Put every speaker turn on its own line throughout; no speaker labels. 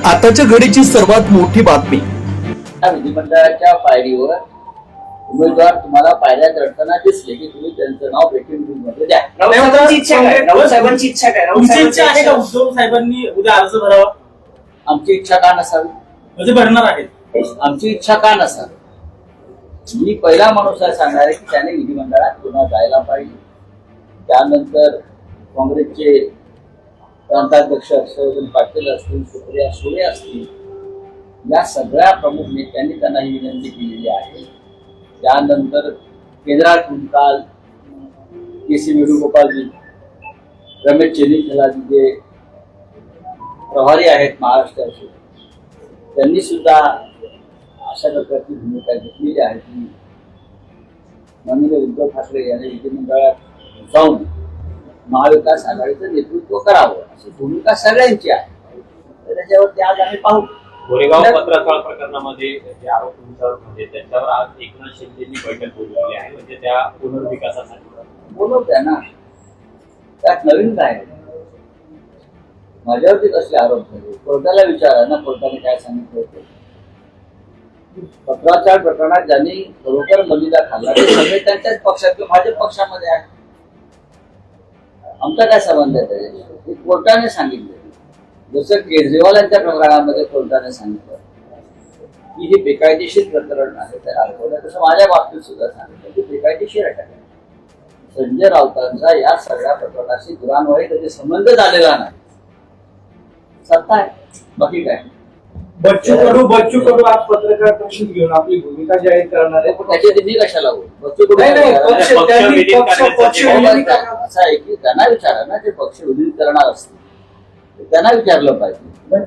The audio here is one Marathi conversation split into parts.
आताच्या घडीची सर्वात मोठी बातमी.
विधिमंडळाच्या पायरीवर उमेदवार तुम्हाला पायऱ्या चढताना दिसले की तुम्ही त्यांचं नाव ब्रेकिंग न्यूज मध्ये द्या.
राऊत साहेबांची इच्छा काय?
तुमची इच्छा आहे का उद्धव साहेबांनी उद्या अर्ज भरावा?
आमची इच्छा का नसावी?
म्हणजे भरणार आहेत.
आमची इच्छा का नसावी? मी पहिला माणूस आहे सांगणार आहे की त्याने विधिमंडळात पुन्हा जायला पाहिजे. त्यानंतर काँग्रेसचे प्रांताध्यक्ष हर्षवर्धन पाटील असतील, सुप्रिया सुळे असतील, या सगळ्या प्रमुख नेत्यांनी त्यांना ही विनंती केलेली आहे. त्यानंतर केंद्रातून काल के.सी. वेणुगोपालजी, रमेश चेन्नीथलाजी जे प्रभारी आहेत महाराष्ट्राचे, त्यांनी सुद्धा अशा प्रकारची भूमिका घेतलेली आहे की माननीय उद्धव ठाकरे यांनी विधिमंडळात जाऊन महाविकास आघाडीचं नेतृत्व करावं अशी भूमिका सगळ्यांची आहे. तर त्याच्यावरती आज आम्ही पाहू.
गोरेगाव पत्रकार प्रकरणामध्ये जे आरोप तुमच्यावर म्हणजे त्याच्यावर आज एकनाथ शिंदेंनी बैठक बोलवली आहे, म्हणजे त्या पुनर्विकासासाठी
बोलवत्या ना. त्यात नवीन काय आहे? माझ्यावरती कसले आरोप झाले? कोर्टाला विचारा ना, कोर्टाने काय सांगितलं होतं. पत्राचार प्रकरणात ज्यांनी खरोखर बलिदा खाल्ला ते सगळे त्यांच्याच पक्षात किंवा भाजप पक्षामध्ये आहे. आमचा काय संबंध आहे त्याच्याशी? कोर्टाने सांगितलं. जसं केजरीवाल यांच्या प्रकरणामध्ये कोर्टाने सांगितलं की हे बेकायदेशीर प्रकरण आहे त्याला अडकवलं, तसं माझ्या बाबतीत सुद्धा सांगितलं की बेकायदेशीर आहे. संजय राऊतांचा या सगळ्या प्रकरणाशी दुरान्वये कधी संबंध झालेला नाही. सत्ता आहे, बाकी काय.
बच्चू कडू आज पत्रकार परिषद घेऊन आपली भूमिका जाहीर करणार आहे.
त्याच्या मी कशाला बोलू? बच्चू कडू असं आहे की त्यांना विचारा ना, ते पक्ष विलीन करणार असतील त्यांना विचारलं पाहिजे.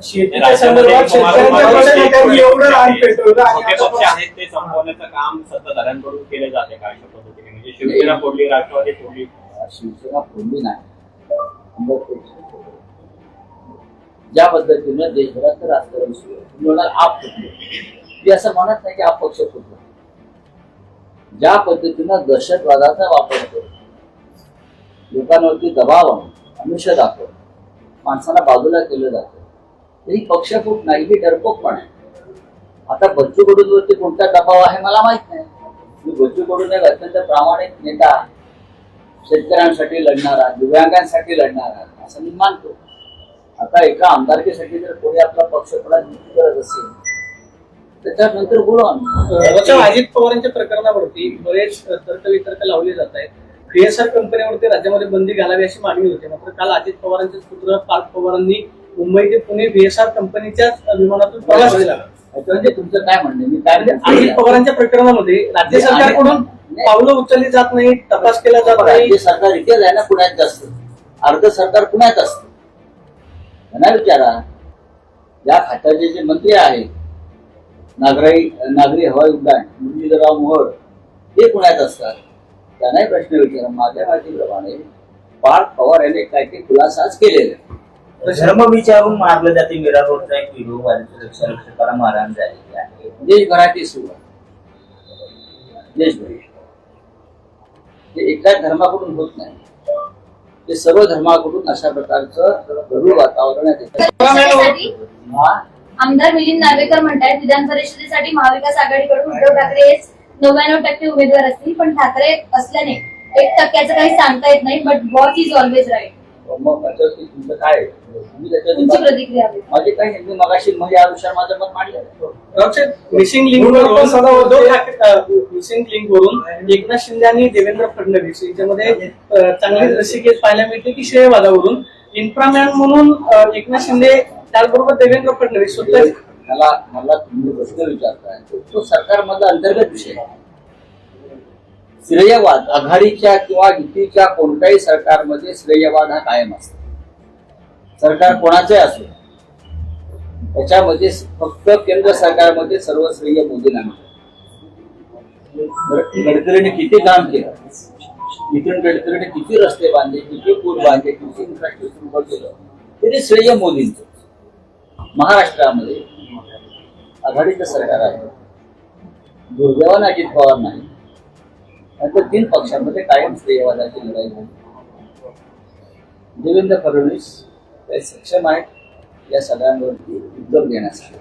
शेतीच्या संदर्भात शेतकऱ्यांच्या एवढं रान पेटवलं
आहेत ते संपवण्याचं काम सत्ताधाऱ्यांकडून केलं जाते का अशा पद्धतीने? म्हणजे शिवसेना फोडली, राष्ट्रवादी फोडली.
शिवसेना फोडली नाही. ज्या पद्धतीनं देशभरात राजकारण सुरू आहे, आप फुटले. ती असं म्हणत नाही की आप पक्ष फुटला. ज्या पद्धतीनं दहशतवादाचा वापर करून लोकांवरती दबाव आणून आमिष दाखवून माणसाला बाजूला केलं जातं, ही पक्षफूट नाही, ही डरपोकपण आहे. आता बच्चू कडूंवरती कोणता दबाव आहे मला माहित नाही. मी बच्चू कडून एक अत्यंत प्रामाणिक नेता, शेतकऱ्यांसाठी लढणारा, दिव्यांगांसाठी लढणारा असं मी मानतो. आता एका आमदारकीसाठी जर कोणी आपला पक्ष करत असेल त्याच्यानंतर बोलू.
अजित पवारांच्या प्रकरणावरती बरेच तर्कवितर्क लावले जात आहेत. VSR कंपनीवरती राज्यामध्ये बंदी घालावी अशी मागणी होती. मात्र काल अजित पवारांचे पुत्र पार्थ पवारांनी मुंबई ते पुणे VSR कंपनीच्याच विमानातून प्रवास केला.
म्हणजे तुमचं काय म्हणणं? मी काय
अजित पवारांच्या प्रकरणामध्ये राज्य सरकारकडून पावलं उचलली जात नाही, तपास केला जात नाही.
राज्य सरकार इथेच आहे ना, पुण्यात जास्त. अर्ध सरकार पुण्यात असतं. त्यांना विचारा. या खात्याचे जे मंत्री आहेत, नागरी हवाई उड्डाण मुरलीधरराव मोहोळ, ते पुण्यात असतात. त्यांनाही प्रश्न विचारा. माझ्या माहितीप्रमाणे पार्थ पवार यांनी काही काही खुलासाच केलेले.
धर्म विचारून मारलं जाते. मीरा रोडचा एक व्हिडिओ रक्षकाला मारहाण झालेली आहे.
देशभराची सुरू आहे. देशभरी हे एकाच धर्माकडून होत नाही, ते सर्व धर्माकडून अशा प्रकारचं गरुड वातावरण आहे.
आमदार मिलिंद नार्वेकर म्हणतात विधान परिषदेसाठी महाविकास आघाडीकडून उद्धव ठाकरे 99% उमेदवार असतील, पण ठाकरे असल्याने 1% काही सांगता येत नाही. But boss is always right.
मग त्याच्यावरती तुमचं काय?
तुमची प्रतिक्रिया
माझी काही मी मगाशी म्हणजे या विषयावर माझं मत मांडलं.
मिसिंग लिंक वरून एकनाथ शिंदे आणि देवेंद्र फडणवीस यांच्यामध्ये चांगली रसिकेत पाहायला मिळते की श्रेयवादावरून इन्फ्रामॅन म्हणून एकनाथ शिंदे त्याचबरोबर देवेंद्र फडणवीस सुद्धा.
मला तुम्ही प्रश्न विचारताय तो सरकारमधला अंतर्गत विषय. श्रेयवाद आघाडीच्या किंवा युतीच्या कोणत्याही सरकारमध्ये श्रेयवाद हा कायम असतो. सरकार कोणाचे असो, त्याच्यामध्ये फक्त केंद्र सरकारमध्ये सर्व श्रेय मोदींना मिळतं. गडकरीने किती काम केलं, नितीन गडकरीने किती रस्ते बांधले, किती पूल बांधले, किती इन्फ्रास्ट्रक्चर उभं केलं, तरी श्रेय मोदींचं. महाराष्ट्रामध्ये आघाडीचं सरकार आहे, दुर्दैवाने अजित पवार नाही. नंतर 3 पक्षांमध्ये कायम श्रेयवादाची लढाई झाली. देवेंद्र फडणवीस हे सक्षम आहेत या सगळ्यांवरती उद्योग देण्यासाठी.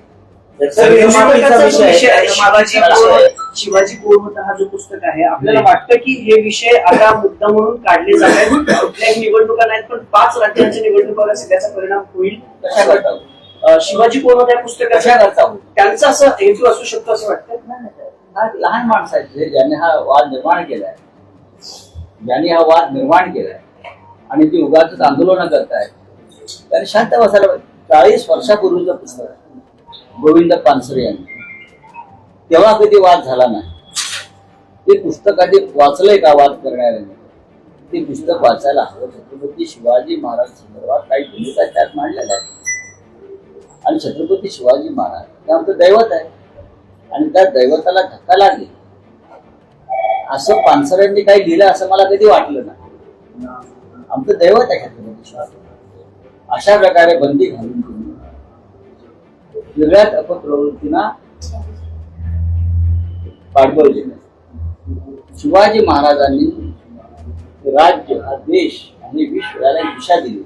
शिवाजी पोळवट हा जो पुस्तक आहे आपल्याला वाटतं की हे विषय आता मुद्दा म्हणून काढले जात आहेत. कुठल्याही निवडणुका नाहीत पण 5 राज्यांच्या निवडणुकांवर त्याचा परिणाम होईल.
कशा करता
शिवाजी पोळवट या
कशा
पुस्तकाच्या
करता होईल?
त्यांचा असं हेतू असू शकतो असं वाटतं.
हा लहान माणसं आहेत जे ज्यांनी हा वाद निर्माण केलाय, आणि ती उगाच आंदोलन करतायत त्यांनी शांत बसायला पाहिजे. 40 वर्षापूर्वीचं पुस्तक आहे गोविंद पानसरे यांनी, तेव्हा कधी वाद झाला नाही. ते पुस्तक कधी वाचलंय का वाद करणाऱ्यांनी? ते पुस्तक वाचायला हवं. छत्रपती शिवाजी महाराज संदर्भात काही भूमिका त्यात मांडलेल्या आहेत आणि छत्रपती शिवाजी महाराज हे आमचं दैवत आहे आणि त्या दैवताला धक्का लागेल असं पानसरेंनी काही लिहिलं असं मला कधी वाटलं नाही. आमचं दैवत आहे छत्रपती शिवाजी. अशा प्रकारे बंदी घालून तुम्ही वेगळ्याच अपप्रवृत्तींना पाठबळ दिलं. शिवाजी महाराजांनी राज्य हा देश आणि विश्व याला दिशा दिली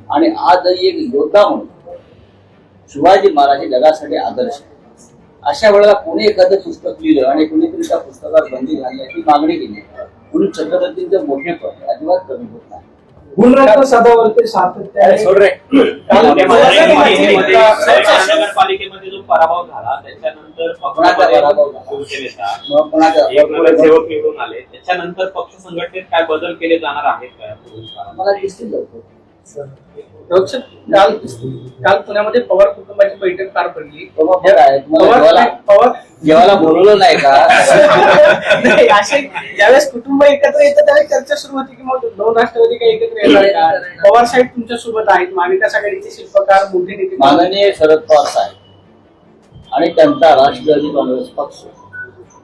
आणि आजही एक योद्धा म्हणून शिवाजी महाराज हे जगासाठी आदर्श आहे. अशा वेळेला कोणी एखादं पुस्तक लिहिलं आणि कोणीतरी त्या पुस्तकावर बंदी घालण्याची मागणी केली म्हणून छत्रपतींचं मोठेपण अजिबात कमी होत नाही.
गुणरत्न सदावर्ते सातत्याने
नगरपालिकेमध्ये जो पराभव झाला त्याच्यानंतर शिवसेनेचा सेवक निवडून आले, त्याच्यानंतर पक्ष संघटनेत काय बदल केले जाणार आहेत का?
मला दिसतील
काल पुण्यामध्ये पवार कुटुंबाची बैठक पार पडली.
जेवायला बोलवलं नाही का?
नाही, असे ज्यावेळेस कुटुंब एकत्र येतं त्यावेळेस चर्चा सुरू होती की मग 2 राष्ट्रवादी काही एकत्र येणार का? पवार साहेब तुमच्या सोबत आहेत, महाविकास आघाडीचे शिल्पकार मोठे नेते
माननीय शरद पवार साहेब आणि त्यांचा राष्ट्रवादी काँग्रेस पक्ष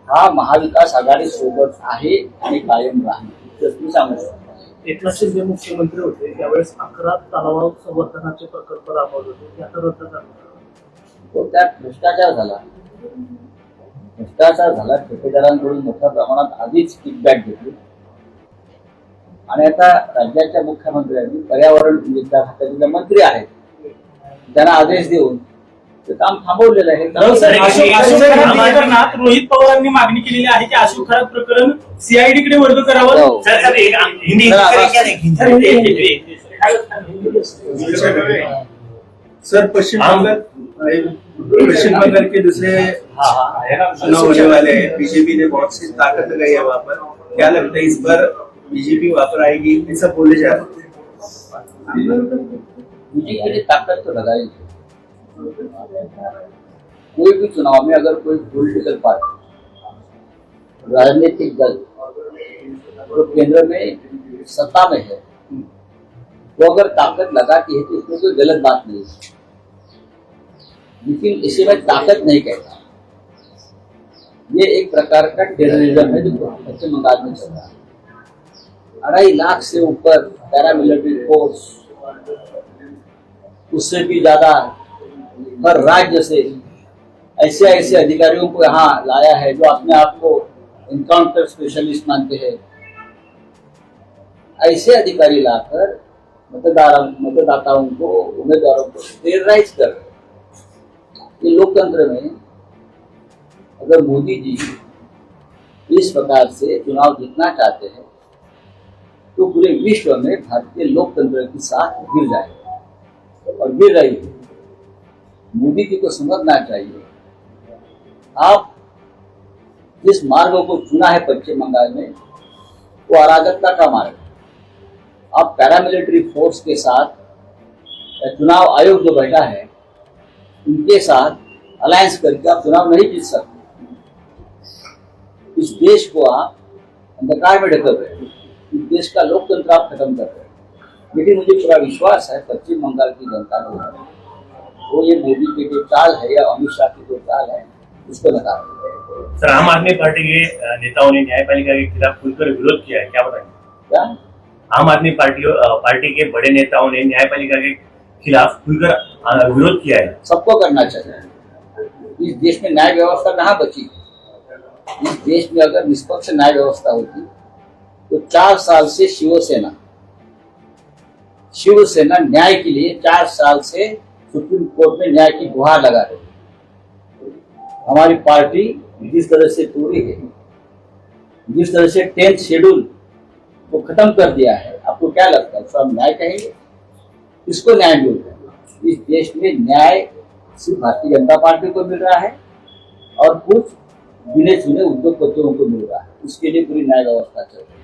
हा महाविकास आघाडी सोबत आहे आणि कायम राहील मी सांगतो.
एकनाथ शिंदे मुख्यमंत्री होते त्यावेळेस 11 तलाव संवर्धनाचे प्रकल्प राबवले होते ते आता रद्द करण्यात
त्यात भ्रष्टाचार झाला. ठेकेदारांकडून मोठ्या प्रमाणात आधीच किकबॅक घेतली आणि आता राज्याच्या मुख्यमंत्र्यांनी पर्यावरण खात्याचे मंत्री आहेत त्यांना आदेश देऊन ते काम थांबवलेलं आहे.
रोहित पवारांनी मागणी केलेली आहे की अशोक खरात प्रकरण सीआयडी कडे वर्ग करावं.
सर पश्चिम बंगाल के दूसरे चुनाव होने वाले हैं. बीजेपी ने बहुत सी ताकत लगाई है वहाँ पर. क्या लगता है इस बार बीजेपी वहाँ पर आएगी ऐसा बोले जा रहे हैं?
बीजेपी ने ताकत तो लगाई. कोई भी चुनाव में अगर कोई पॉलिटिकल पार्टी राजनीतिक दल तो केंद्र में सत्ता में है वो अगर ताकत लगाती है तो उसमें कोई गलत बात नहीं है. लेकिन इसे मैं ताकत नहीं कहता. ये एक प्रकार का टेररिज्म है जो पश्चिम बंगाल में चल रहा है. 2.5 लाख से ऊपर पैरामिलिट्री फोर्स, उससे भी ज्यादा हर राज्य से ऐसे अधिकारियों को यहाँ लाया है जो अपने आप को एनकाउंटर स्पेशलिस्ट मानते हैं. ऐसे अधिकारी लाकर मतदाताओं को, उम्मीदवारों को टेरराइज कर रहे. ये लोकतंत्र में अगर मोदी जी इस प्रकार से चुनाव जीतना चाहते हैं तो पूरे विश्व में भारतीय लोकतंत्र की साथ गिर जाएगा और गिर रही है. मोदी जी को समझना चाहिए आप जिस मार्ग को चुना है पश्चिम बंगाल में वो अराजकता का मार्ग है. आप पैरामिलिट्री फोर्स के साथ चुनाव आयोग जो बैठा है उनके साथ अलायंस करके आप चुनाव नहीं जीत सकते. इस देश को आप अंधकार में ढकल रहे हैं. इस देश का लोकतंत्र आप खत्म कर रहे हैं. लेकिन मुझे पूरा विश्वास है पश्चिम बंगाल की जनता को वो ये मोदी की जो चाल है या अमित शाह की जो चाल है उसको नकार.
सर आम आदमी पार्टी के नेताओं ने न्यायपालिका के खिलाफ खुलकर विरोध किया है, क्या बताएंगे?
क्या
आम आदमी पार्टी के बड़े नेताओं ने न्यायपालिका के खिलाफ खुलकर विरोध किया है.
सबको करना चाहिए. इस देश में न्याय व्यवस्था कहाँ बची? इस देश में अगर निष्पक्ष न्याय व्यवस्था होती तो 4 साल से शिवसेना शिवसेना न्याय के लिए 4 साल से सुप्रीम कोर्ट में न्याय की गुहार लगा रही है। हमारी पार्टी जिस तरह से टूटी है, जिस तरह से 10th शेड्यूल को खत्म कर दिया है, आपको क्या लगता है उसको हम न्याय कहेंगे? इसको न्याय बोलते हैं। इस देश में न्याय सिर्फ भारतीय जनता पार्टी को मिल रहा है और कुछ गिने चुने उद्योगपतियों को मिल रहा है। उसके लिए पूरी न्याय व्यवस्था चल रही है।